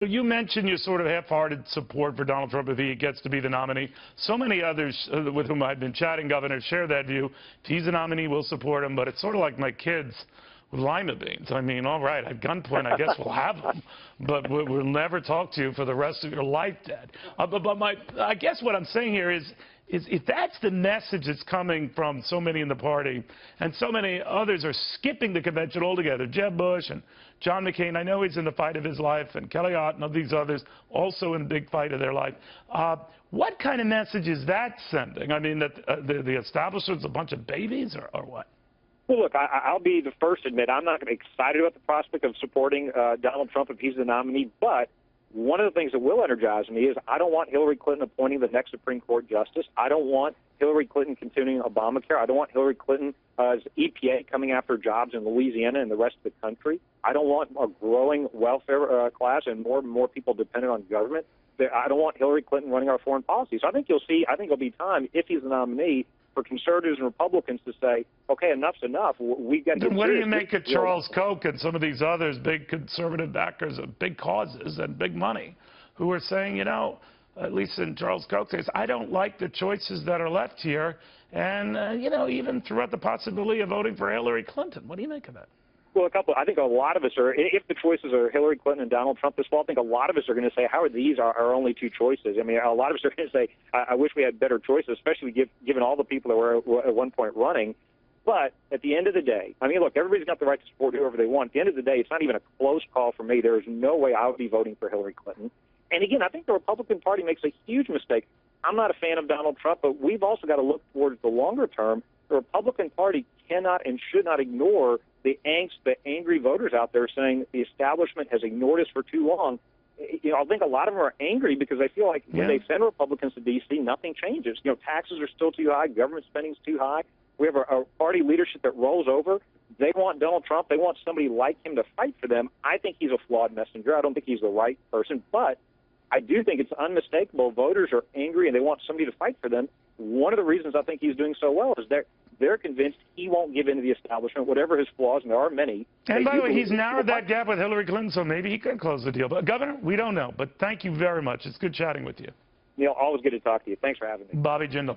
You mentioned your sort of half-hearted support for Donald Trump if he gets to be the nominee. So many others with whom I've been chatting, Governor, share that view. If he's the nominee, we'll support him. But it's sort of like my kids with lima beans. I mean, all right, at gunpoint, I guess we'll have them. But we'll never talk to you for the rest of your life, Dad. I guess what I'm saying here is if that's the message that's coming from so many in the party, and so many others are skipping the convention altogether, Jeb Bush and John McCain, I know he's in the fight of his life, and Kelly Ott and these others also in the big fight of their life. What kind of message is that sending? I mean, that the establishment's a bunch of babies, or what? Well, look, I'll be the first to admit I'm not excited about the prospect of supporting Donald Trump if he's the nominee, but one of the things that will energize me is I don't want Hillary Clinton appointing the next Supreme Court justice. I don't want Hillary Clinton continuing Obamacare. I don't want Hillary Clinton as EPA coming after jobs in Louisiana and the rest of the country. I don't want a growing welfare class and more people dependent on government. I don't want Hillary Clinton running our foreign policy. So I think it'll be time, if he's the nominee, for conservatives and Republicans to say, okay, enough's enough. We've got to then what do you make of Charles Koch and some of these others, big conservative backers of big causes and big money, who are saying, you know, at least in Charles Koch's case, I don't like the choices that are left here, and, you know, even throughout the possibility of voting for Hillary Clinton. What do you make of that? Well, I think a lot of us are, if the choices are Hillary Clinton and Donald Trump this fall, I think a lot of us are going to say, how are these our only two choices? I mean, a lot of us are going to say, I wish we had better choices, especially given all the people that were at one point running. But at the end of the day, I mean, look, everybody's got the right to support whoever they want. At the end of the day, it's not even a close call for me. There is no way I would be voting for Hillary Clinton. And again, I think the Republican Party makes a huge mistake. I'm not a fan of Donald Trump, but we've also got to look towards the longer term. The Republican Party cannot and should not ignore the angst, the angry voters out there saying the establishment has ignored us for too long. You know, I think a lot of them are angry because they feel like when they send Republicans to D.C., nothing changes. You know, taxes are still too high, government spending is too high. We have a party leadership that rolls over. They want Donald Trump. They want somebody like him to fight for them. I think he's a flawed messenger. I don't think he's the right person, but I do think it's unmistakable. Voters are angry and they want somebody to fight for them. One of the reasons I think he's doing so well is they're convinced he won't give in to the establishment, whatever his flaws, and there are many. And by the way, he's narrowed that gap with Hillary Clinton, so maybe he can close the deal. But, Governor, we don't know. But thank you very much. It's good chatting with you. Neil, always good to talk to you. Thanks for having me. Bobby Jindal.